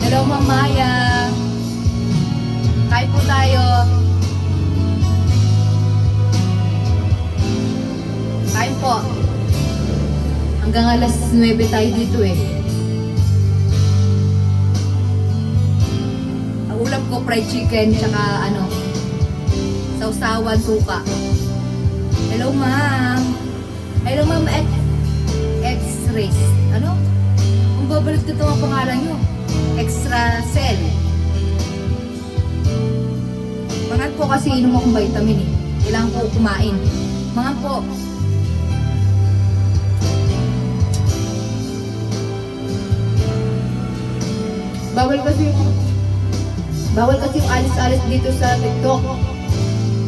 Hello, Ma'am Maya. Kain po tayo. Kain po. Hanggang alas 9 tayo dito eh. Ang ulam ko fried chicken tsaka sausawan suka. Hello, Ma'am. Hello, Ma'am. X-rays. Kung babalik ko ito ang pangalan nyo. Extra cell. Mangan po kasi inom akong vitamin eh. Kailangan po kumain. Mangan po. Bawal kasi yung alis-alis dito sa TikTok.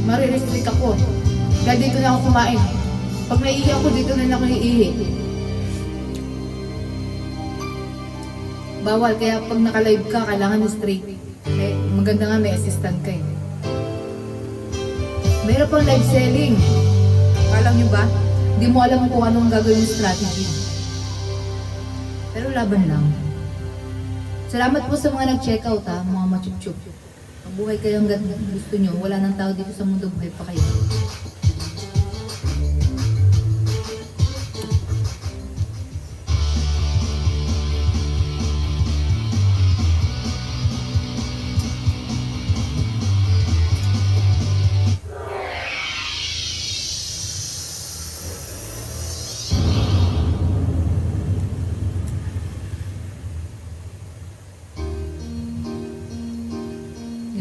Marirestrict ako. Kaya dito na ako kumain. Pag naiihi ako, dito na ako naiihi. Bawal, kaya pag naka-live ka, kailangan straight. Eh, maganda nga may assistant ka eh. Mayroon pang live selling. Alam nyo ba? Hindi mo alam kung anong gagawin yung strategy. Pero laban lang. Salamat po sa mga nag-check out ha, mga machup-chup. Mabuhay kayo hanggang gusto nyo. Wala nang tao dito sa mundo, buhay pa kayo.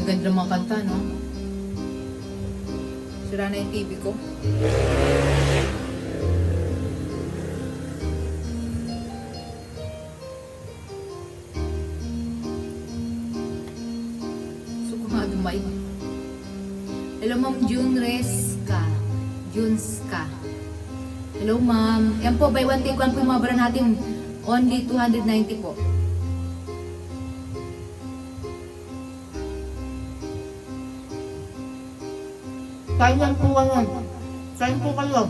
Ganda ng mga kanta, no? Sira na yung TV ko. So, kumadumay. Hello, Ma'am Junreska. Junska. Hello, Ma'am. Yan po, buy one take one po yung mga bara natin. Only 290 po. Kain po kayo.